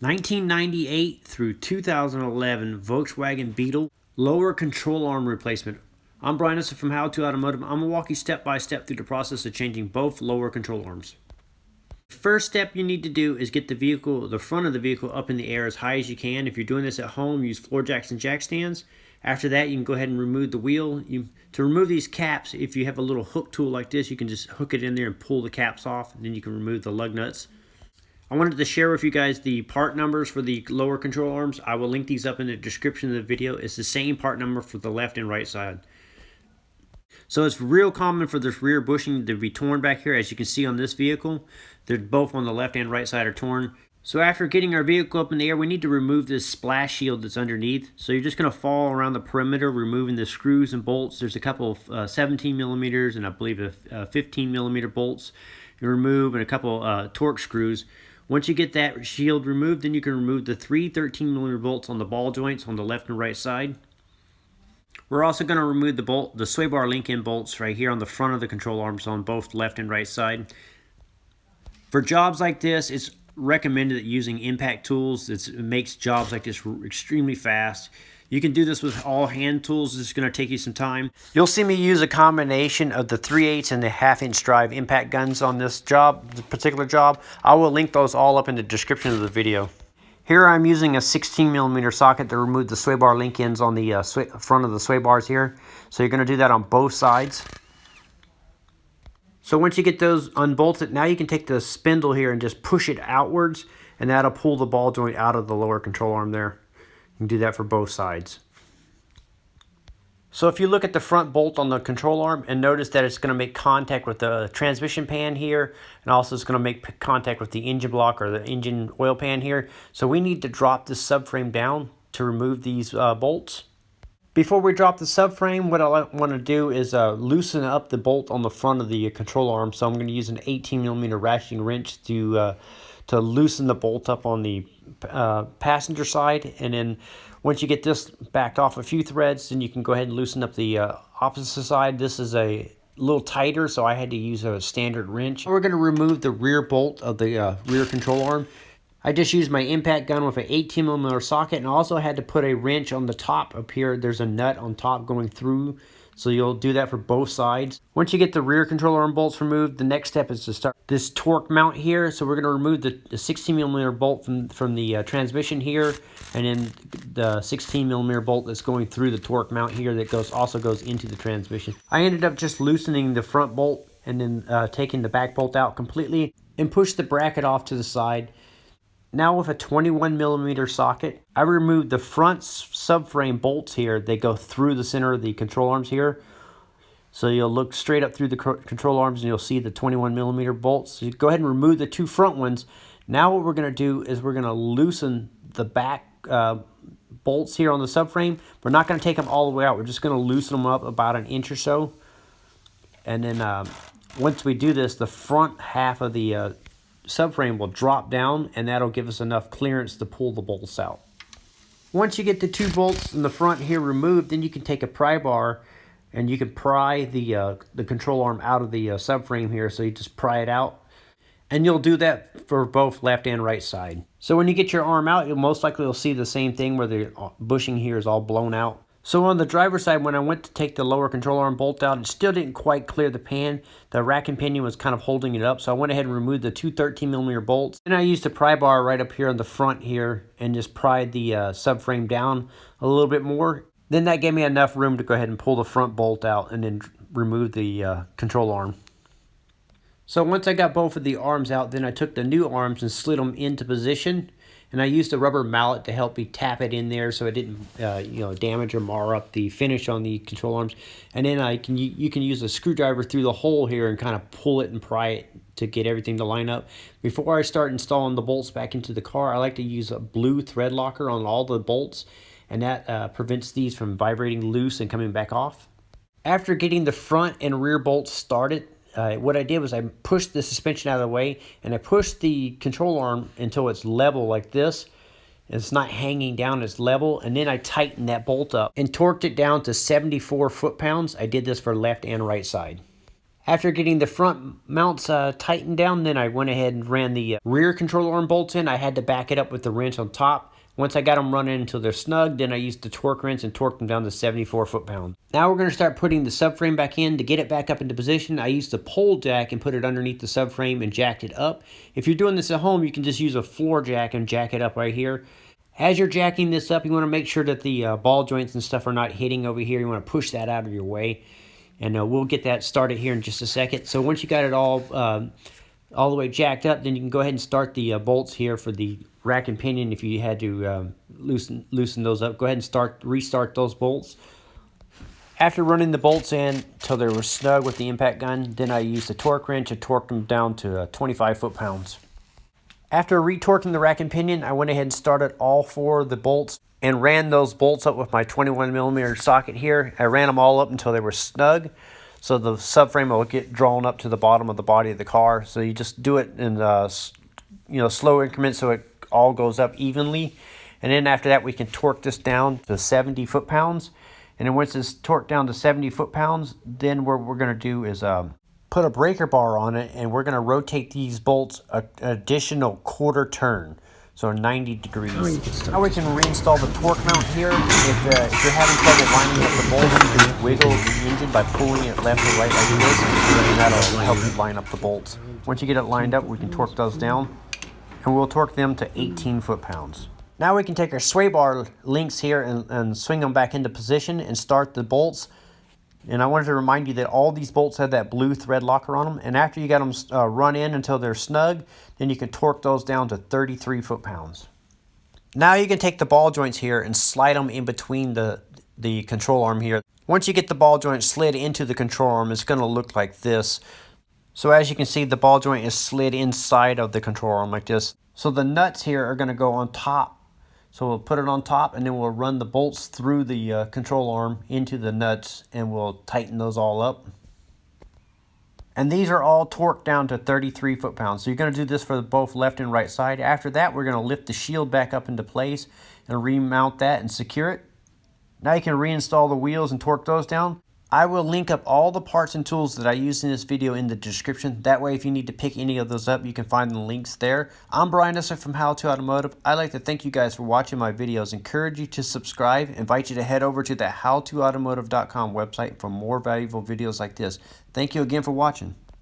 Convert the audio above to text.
1998 through 2011 Volkswagen Beetle lower control arm replacement. I'm Brian from How to Automotive. I'm going to walk you step by step through the process of changing both lower control arms. The first step you need to do is get the front of the vehicle up in the air as high as you can. If you're doing this at home, use floor jacks and jack stands. After that, you can go ahead and remove the wheel. To remove these caps, if you have a little hook tool like this, you can just hook it in there and pull the caps off, and then you can remove the lug nuts. I wanted to share with you guys the part numbers for the lower control arms. I will link these up in the description of the video. It's the same part number for the left and right side. So it's real common for this rear bushing to be torn back here. As you can see on this vehicle, they're both on the left and right side are torn. So after getting our vehicle up in the air, we need to remove this splash shield that's underneath. So you're just going to follow around the perimeter, removing the screws and bolts. There's a couple of 17 millimeters and I believe a 15 millimeter bolts you remove, and a couple torque screws. Once you get that shield removed, then you can remove the three 13 millimeter bolts on the ball joints on the left and right side. We're also going to remove the sway bar link-in bolts right here on the front of the control arms on both left and right side. For jobs like this, it's recommended using impact tools. It makes jobs like this extremely fast. You can do this with all hand tools. It's going to take you some time. You'll see me use a combination of the 3/8 and the 1/2-inch drive impact guns on this particular job. I will link those all up in the description of the video. Here I'm using a 16 millimeter socket to remove the sway bar link-ins on the front of the sway bars here. So you're going to do that on both sides. So once you get those unbolted, now you can take the spindle here and just push it outwards, and that'll pull the ball joint out of the lower control arm there. You can do that for both sides. So if you look at the front bolt on the control arm and notice that it's going to make contact with the transmission pan here, and also it's going to make contact with the engine block or the engine oil pan here. So we need to drop this subframe down to remove these bolts. Before we drop the subframe, what I want to do is loosen up the bolt on the front of the control arm. So I'm going to use an 18 millimeter ratcheting wrench to loosen the bolt up on the passenger side. And then once you get this backed off a few threads, then you can go ahead and loosen up the opposite side. This is a little tighter, so I had to use a standard wrench. We're going to remove the rear bolt of the rear control arm. I just used my impact gun with an 18 millimeter socket, and I also had to put a wrench on the top up here. There's a nut on top going through, so you'll do that for both sides. Once you get the rear control arm bolts removed, the next step is to start this torque mount here. So we're going to remove the 16 millimeter bolt from the transmission here, and then the 16 millimeter bolt that's going through the torque mount here that also goes into the transmission. I ended up just loosening the front bolt and then taking the back bolt out completely and push the bracket off to the side. Now with a 21 millimeter socket, I removed the front subframe bolts here. They go through the center of the control arms here. So you'll look straight up through the control arms and you'll see the 21 millimeter bolts. So you go ahead and remove the two front ones. Now what we're going to do is we're going to loosen the back bolts here on the subframe. We're not going to take them all the way out. We're just going to loosen them up about an inch or so. And then once we do this, the front half of the subframe will drop down, and that'll give us enough clearance to pull the bolts out. Once you get the two bolts in the front here removed, then you can take a pry bar and you can pry the control arm out of the subframe here. So you just pry it out, and you'll do that for both left and right side. So when you get your arm out, you'll most likely see the same thing where the bushing here is all blown out. So on the driver's side, when I went to take the lower control arm bolt out, it still didn't quite clear the pan. The rack and pinion was kind of holding it up, so I went ahead and removed the two 13 millimeter bolts. And I used a pry bar right up here on the front here and just pried the subframe down a little bit more. Then that gave me enough room to go ahead and pull the front bolt out and then remove the control arm. So once I got both of the arms out, then I took the new arms and slid them into position. And I used a rubber mallet to help me tap it in there so it didn't damage or mar up the finish on the control arms. And then you can use a screwdriver through the hole here and kind of pull it and pry it to get everything to line up. Before I start installing the bolts back into the car, I like to use a blue thread locker on all the bolts, and that prevents these from vibrating loose and coming back off. After getting the front and rear bolts started, what I did was I pushed the suspension out of the way, and I pushed the control arm until it's level like this. It's not hanging down, it's level, and then I tightened that bolt up and torqued it down to 74 foot-pounds. I did this for left and right side. After getting the front mounts tightened down, then I went ahead and ran the rear control arm bolts in. I had to back it up with the wrench on top. Once I got them running until they're snug, then I used the torque wrench and torqued them down to 74 foot-pounds. Now we're going to start putting the subframe back in. To get it back up into position, I used the pole jack and put it underneath the subframe and jacked it up. If you're doing this at home, you can just use a floor jack and jack it up right here. As you're jacking this up, you want to make sure that the ball joints and stuff are not hitting over here. You want to push that out of your way. And we'll get that started here in just a second. So once you got it all the way jacked up, then you can go ahead and start the bolts here for the rack and pinion. If you had to loosen those up, go ahead and restart those bolts. After running the bolts in till they were snug with the impact gun, then I used a torque wrench and torqued them down to 25 foot-pounds. After retorquing the rack and pinion, I went ahead and started all 4 of the bolts and ran those bolts up with my 21mm socket here. I ran them all up until they were snug, so the subframe will get drawn up to the bottom of the body of the car. So you just do it in slow increments so it all goes up evenly. And then after that, we can torque this down to 70 foot-pounds. And then once it's torqued down to 70 foot-pounds, then what we're going to do is put a breaker bar on it, and we're going to rotate these bolts an additional quarter turn. So 90 degrees. Now we can reinstall the torque mount here. If you're having trouble lining up the bolts, you can wiggle the engine by pulling it left or right like this, and that'll help you line up the bolts. Once you get it lined up, we can torque those down, and we'll torque them to 18 foot-pounds. Now we can take our sway bar links here and swing them back into position and start the bolts. And I wanted to remind you that all these bolts have that blue thread locker on them. And after you got them run in until they're snug, then you can torque those down to 33 foot-pounds. Now you can take the ball joints here and slide them in between the control arm here. Once you get the ball joint slid into the control arm, it's going to look like this. So as you can see, the ball joint is slid inside of the control arm like this. So the nuts here are going to go on top. So we'll put it on top, and then we'll run the bolts through the control arm into the nuts, and we'll tighten those all up. And these are all torqued down to 33 foot-pounds. So you're going to do this for both left and right side. After that, we're going to lift the shield back up into place and remount that and secure it. Now you can reinstall the wheels and torque those down. I will link up all the parts and tools that I used in this video in the description. That way, if you need to pick any of those up, you can find the links there. I'm Brian from How to Automotive. I'd like to thank you guys for watching my videos. Encourage you to subscribe. Invite you to head over to the howtoautomotive.com website for more valuable videos like this. Thank you again for watching.